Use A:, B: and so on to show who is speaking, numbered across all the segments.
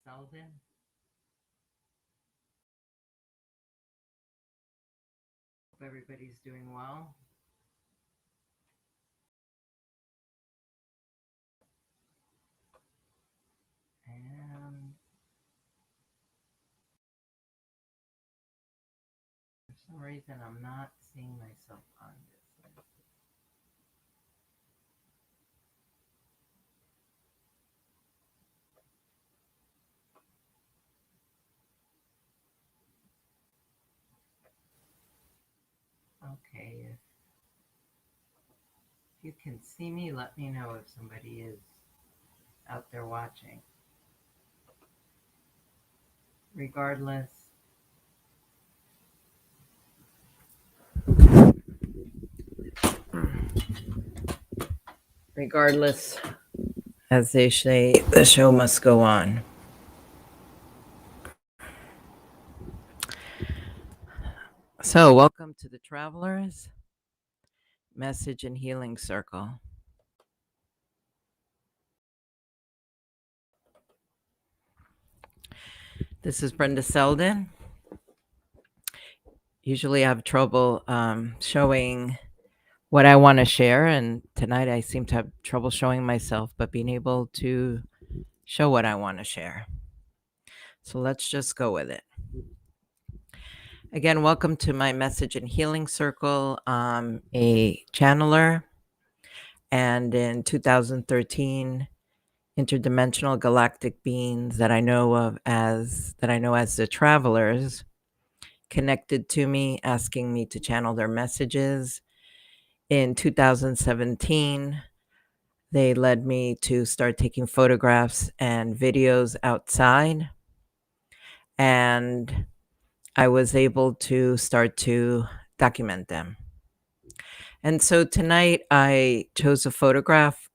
A: Seldin. Hope everybody's doing well. And for some reason, I'm not seeing myself on this. Okay, if you can see me, let me know if somebody is out there watching. Regardless, as they say, the show must go on. So, welcome to the Travelers Message and Healing Circle. This is Brenda Seldin. Usually I have trouble showing what I want to share, and tonight I seem to have trouble showing myself, but being able to show what I want to share. So let's just go with it. Again, welcome to my Message and Healing Circle. I'm a channeler, and in 2013, interdimensional galactic beings that I know as the Travelers connected to me, asking me to channel their messages. In 2017, they led me to start taking photographs and videos outside, and I was able to start to document them. And so tonight I chose a photograph,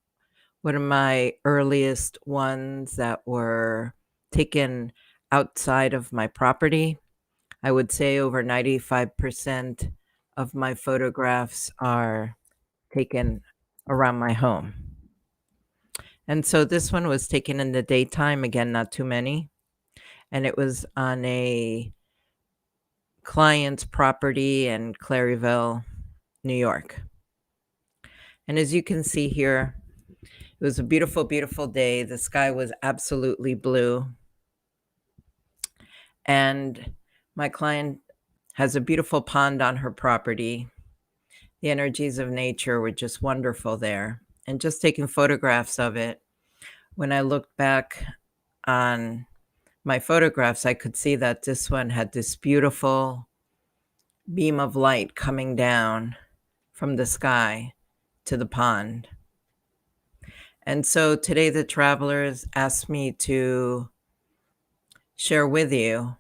A: one of my earliest ones that were taken outside of my property. I would say over 95% of my photographs are taken around my home. And so this one was taken in the daytime, again, not too many. And it was on a client's property in Claryville, New York. And as you can see here, it was a beautiful, beautiful day. The sky was absolutely blue. And my client has a beautiful pond on her property. The energies of nature were just wonderful there. And just taking photographs of it, when I looked back on my photographs, I could see that this one had this beautiful beam of light coming down from the sky to the pond. And so today the Travelers asked me to share with you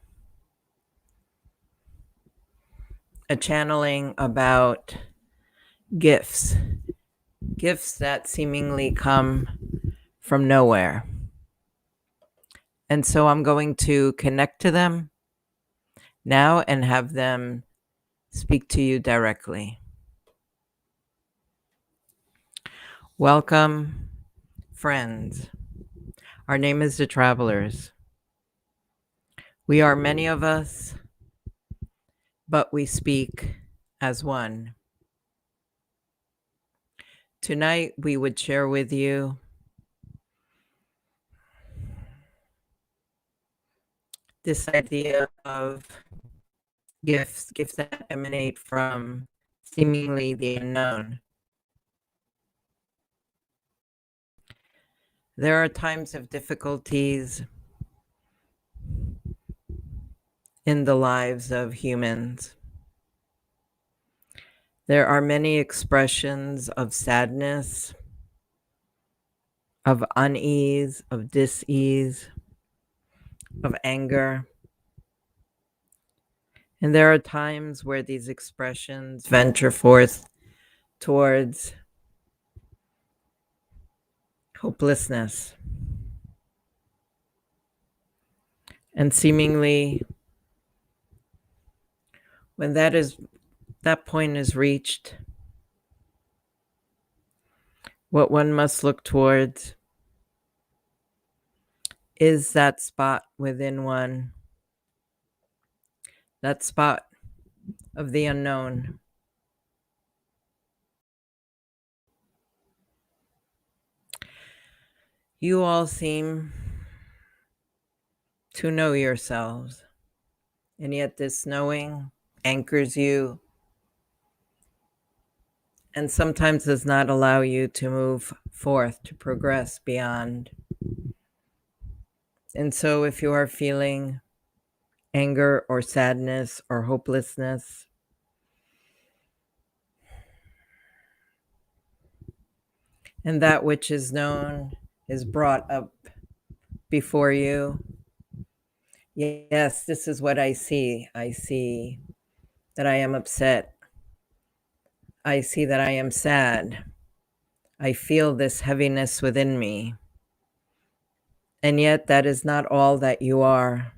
A: a channeling about gifts that seemingly come from nowhere. And so I'm going to connect to them now and have them speak to you directly. Welcome, friends. Our name is the Travelers. We are many of us, but we speak as one. Tonight, we would share with you this idea of gifts that emanate from seemingly the unknown. There are times of difficulties in the lives of humans. There are many expressions of sadness, of unease, of dis-ease, of anger. And there are times where these expressions venture forth towards hopelessness. And seemingly, when that point is reached, what one must look towards is that spot within one, that spot of the unknown. You all seem to know yourselves, and yet this knowing anchors you and sometimes does not allow you to move forth, to progress beyond. And so, if you are feeling anger or sadness or hopelessness, and that which is known is brought up before you, yes, this is what I see. I see that I am upset. I see that I am sad. I feel this heaviness within me. And yet, that is not all that you are.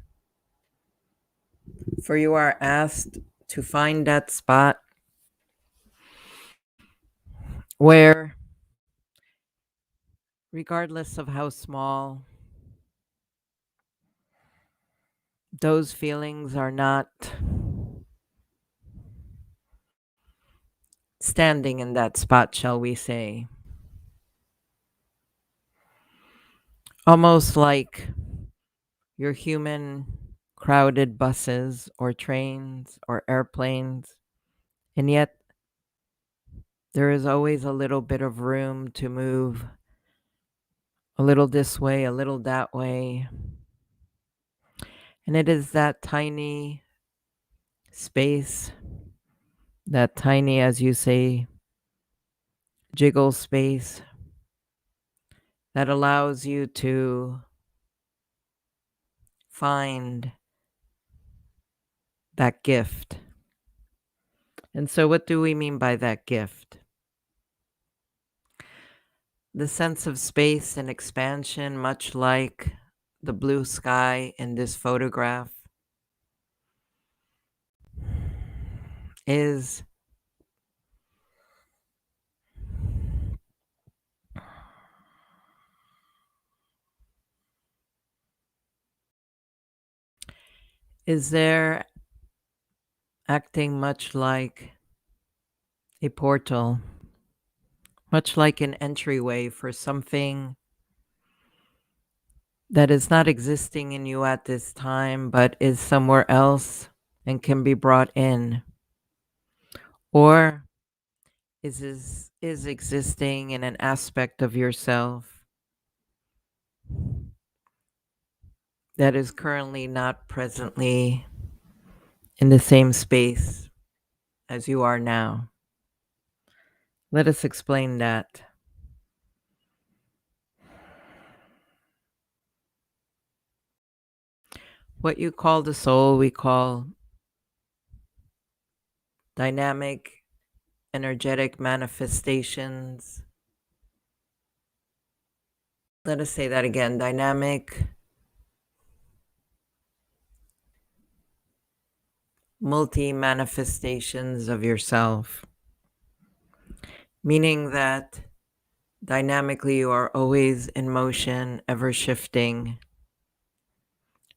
A: For you are asked to find that spot where, regardless of how small, those feelings are not standing in that spot, shall we say. Almost like your human crowded buses or trains or airplanes. And yet, there is always a little bit of room to move a little this way, a little that way. And it is that tiny space, that tiny, as you say, jiggle space that allows you to find that gift. And so, what do we mean by that gift? The sense of space and expansion, much like the blue sky in this photograph, is there acting much like a portal, much like an entryway for something that is not existing in you at this time, but is somewhere else and can be brought in, or is existing in an aspect of yourself that is currently not presently in the same space as you are now. Let us explain that. What you call the soul, we call dynamic, energetic manifestations. Let us say that again, dynamic, multi-manifestations of yourself. Meaning that dynamically you are always in motion, ever shifting.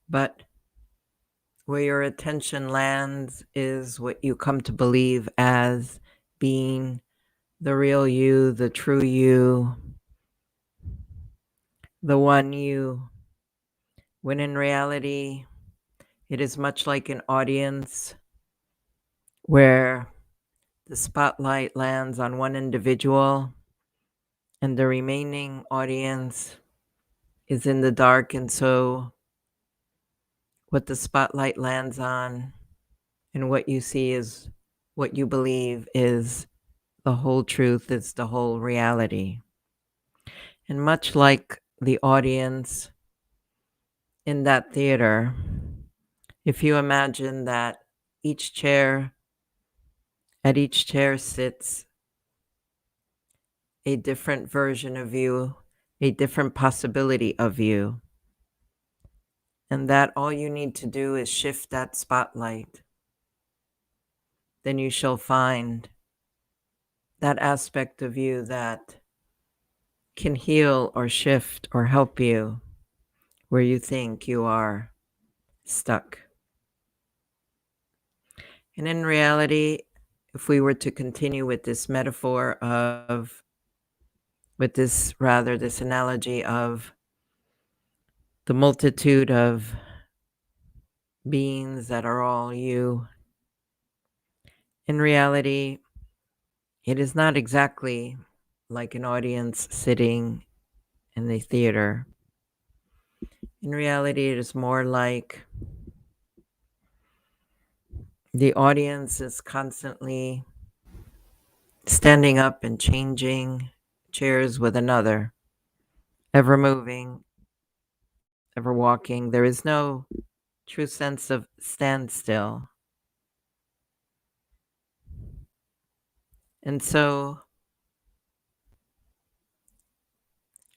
A: But where your attention lands is what you come to believe as being the real you, the true you, the one you. When in reality, it is much like an audience where the spotlight lands on one individual and the remaining audience is in the dark. And so what the spotlight lands on and what you see is what you believe is the whole truth, is the whole reality. And much like the audience in that theater, if you imagine that at each chair sits a different version of you, a different possibility of you, and that all you need to do is shift that spotlight, then you shall find that aspect of you that can heal or shift or help you where you think you are stuck. And in reality, if we were to continue with this metaphor of, this analogy of the multitude of beings that are all you, in reality, it is not exactly like an audience sitting in the theater. In reality, it is more like the audience is constantly standing up and changing chairs with another, ever moving, ever walking. There is no true sense of standstill. And so,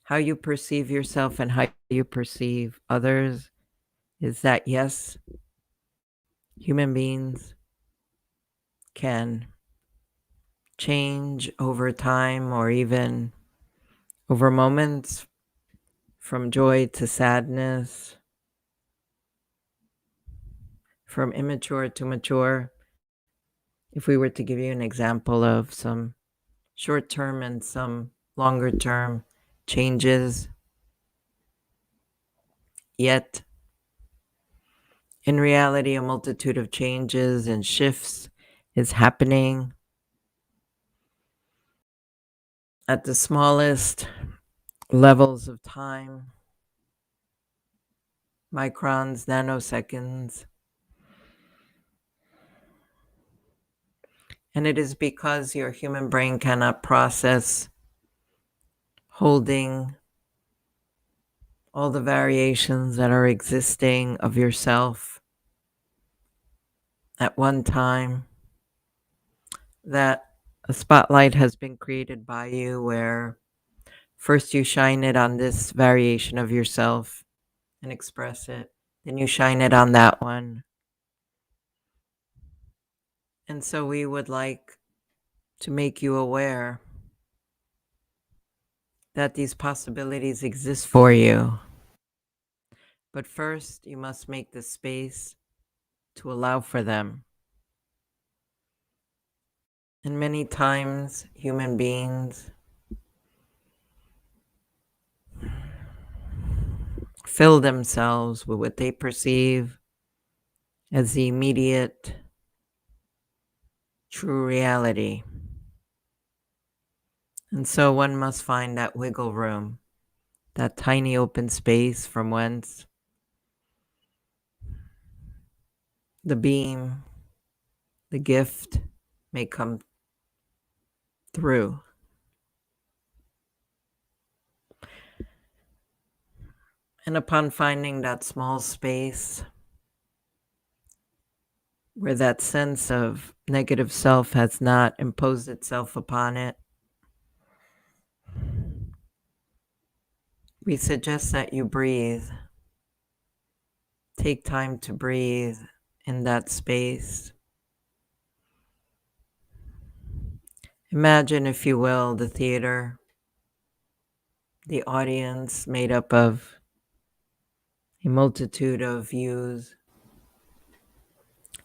A: how you perceive yourself and how you perceive others is that, yes, human beings can change over time or even over moments, from joy to sadness, from immature to mature. If we were to give you an example of some short term and some longer term changes, yet in reality, a multitude of changes and shifts is happening at the smallest levels of time, microns, nanoseconds. And it is because your human brain cannot process holding all the variations that are existing of yourself at one time, that a spotlight has been created by you where first you shine it on this variation of yourself and express it, then you shine it on that one. And so we would like to make you aware that these possibilities exist for you. But first, you must make the space to allow for them. And many times, human beings fill themselves with what they perceive as the immediate true reality. And so one must find that wiggle room, that tiny open space from whence the beam, the gift may come through. And upon finding that small space where that sense of negative self has not imposed itself upon it, we suggest that you breathe. Take time to breathe in that space. Imagine, if you will, the theater, the audience made up of a multitude of views.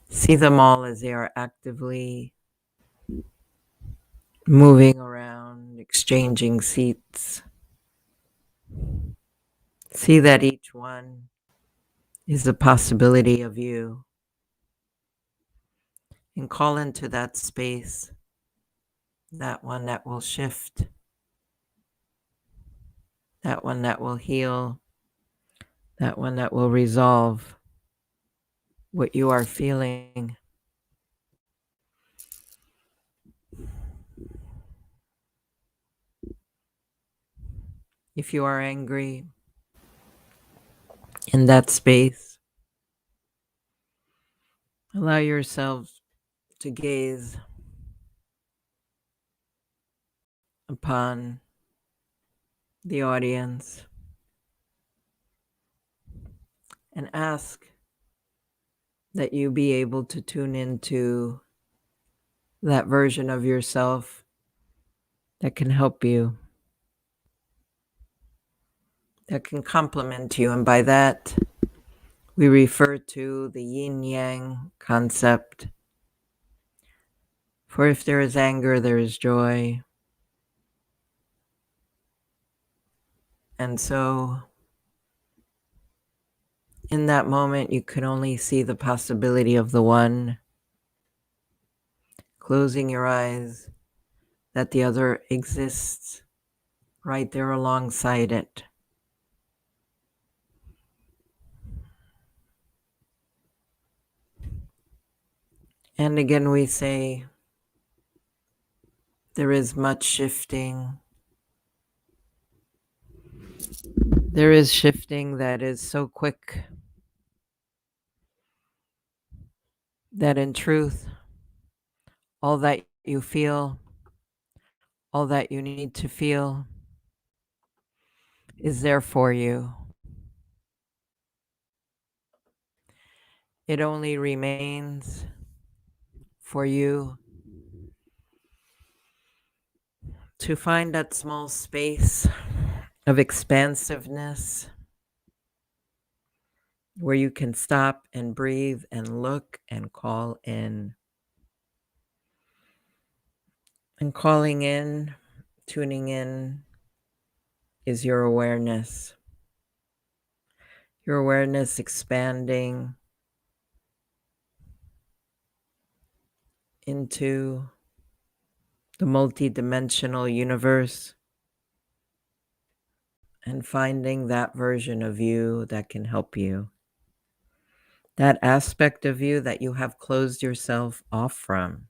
A: See them all as they are actively moving around, exchanging seats. See that each one is a possibility of you. And call into that space, that one that will shift, that one that will heal, that one that will resolve what you are feeling. If you are angry, in that space, allow yourself to gaze upon the audience and ask that you be able to tune into that version of yourself that can help you, that can complement you. And by that, we refer to the yin-yang concept. For if there is anger, there is joy. And so in that moment, you can only see the possibility of the one, closing your eyes, that the other exists right there alongside it. And again, we say, there is much shifting. There is shifting that is so quick that in truth, all that you feel, all that you need to feel is there for you. It only remains for you to find that small space of expansiveness where you can stop and breathe and look and call in. And calling in, tuning in, is your awareness. Your awareness expanding into the multidimensional universe and finding that version of you that can help you. That aspect of you that you have closed yourself off from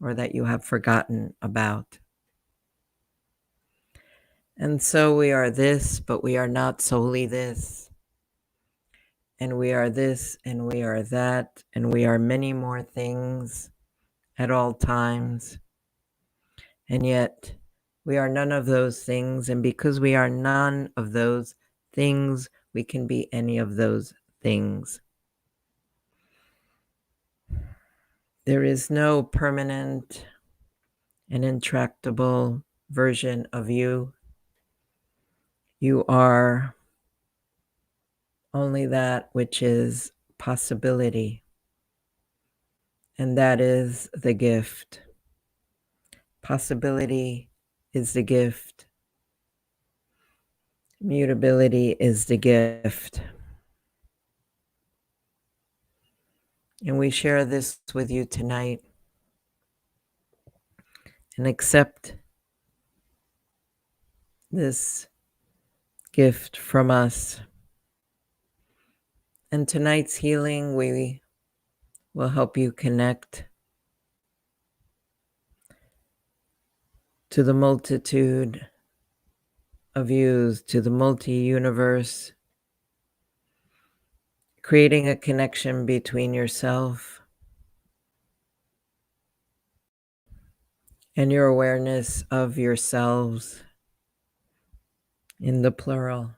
A: or that you have forgotten about. And so we are this, but we are not solely this. And we are this, and we are that, and we are many more things at all times. And yet, we are none of those things. And because we are none of those things, we can be any of those things. There is no permanent and intractable version of you. You are only that which is possibility. And that is the gift. Possibility is the gift. Mutability is the gift. And we share this with you tonight. And accept this gift from us. And tonight's healing, we will help you connect to the multitude of yous, to the multi-universe, creating a connection between yourself and your awareness of yourselves in the plural.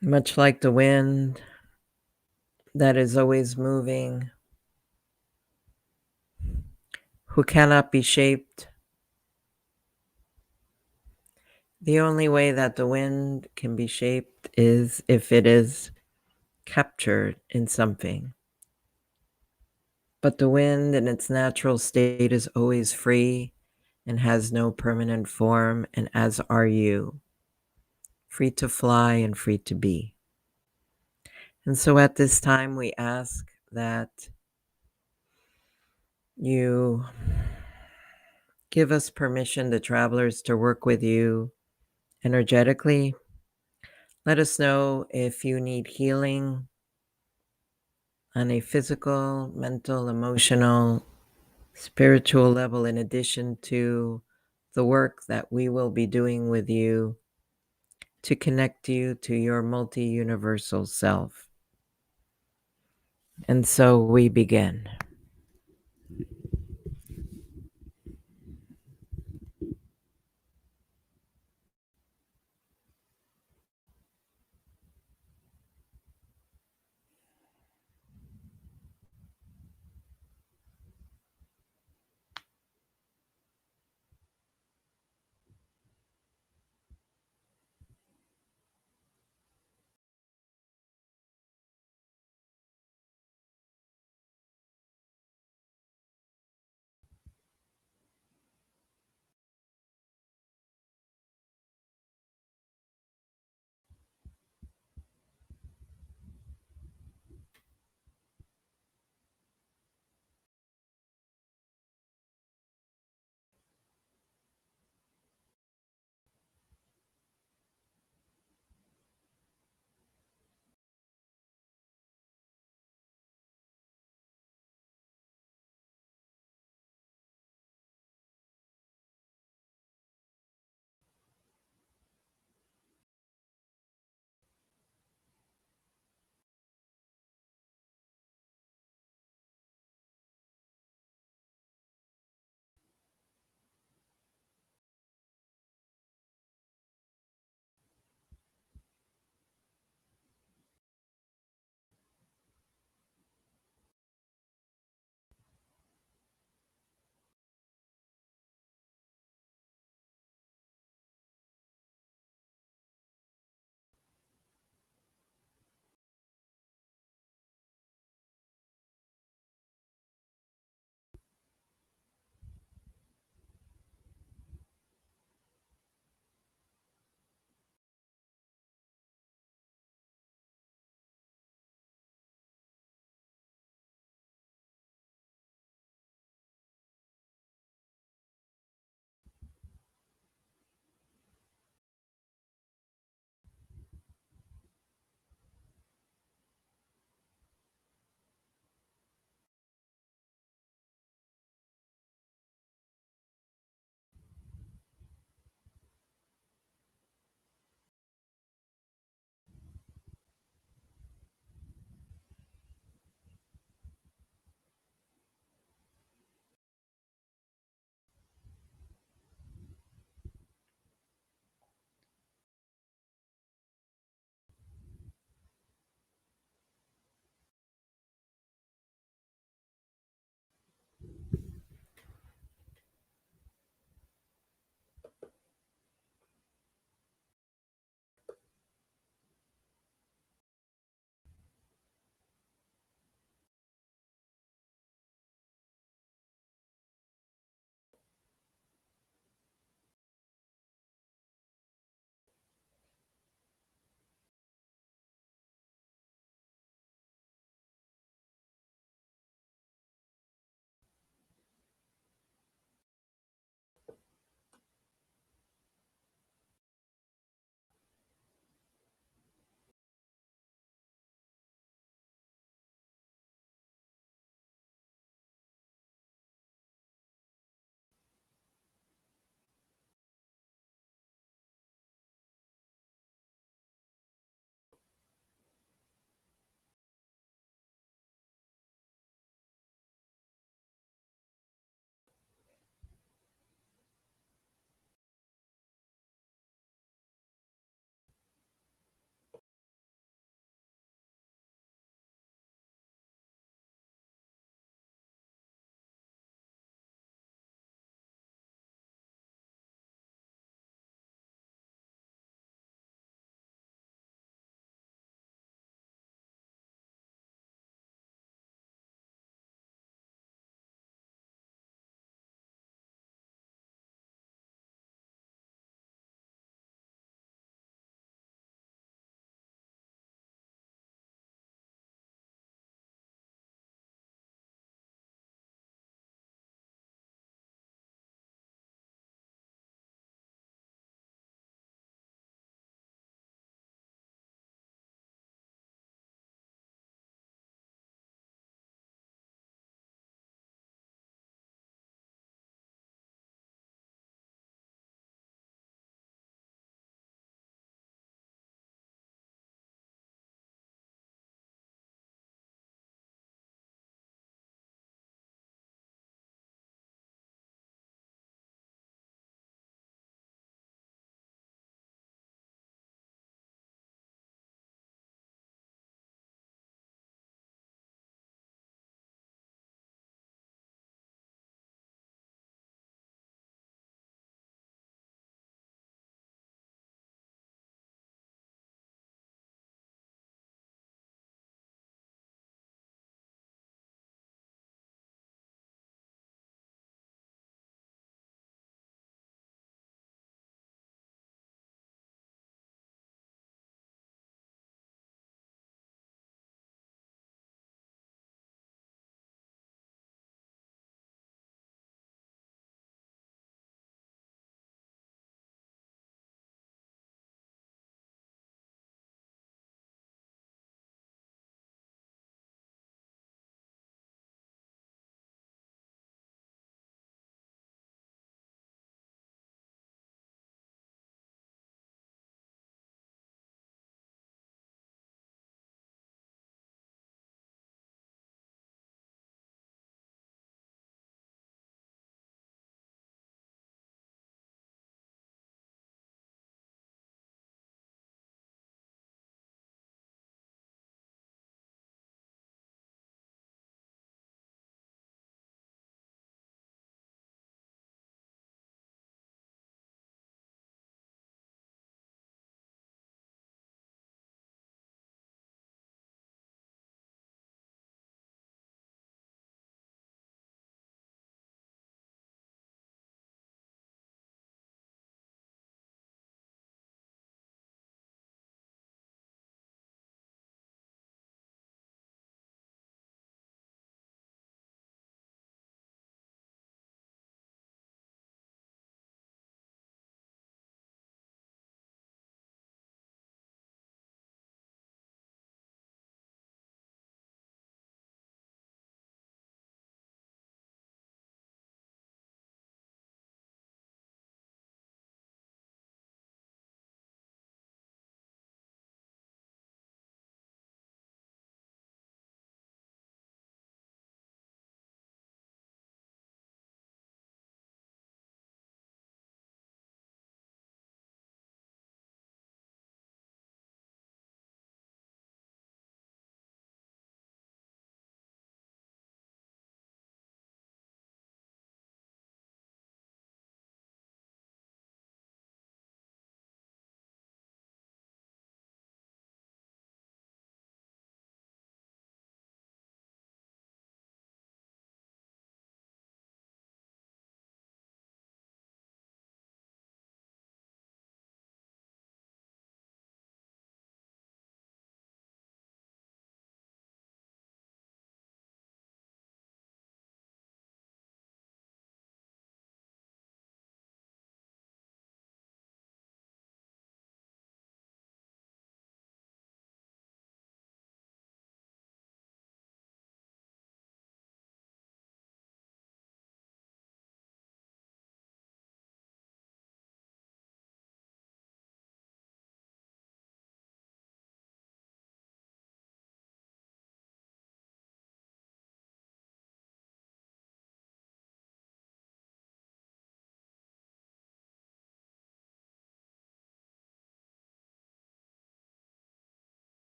A: Much like the wind that is always moving, who cannot be shaped. The only way that the wind can be shaped is if it is captured in something. But the wind in its natural state is always free and has no permanent form, and as are you, free to fly and free to be. And so at this time, we ask that you give us permission, the travelers, to work with you energetically. Let us know if you need healing on a physical, mental, emotional, spiritual level, in addition to the work that we will be doing with you to connect you to your multi-universal self. And so we begin.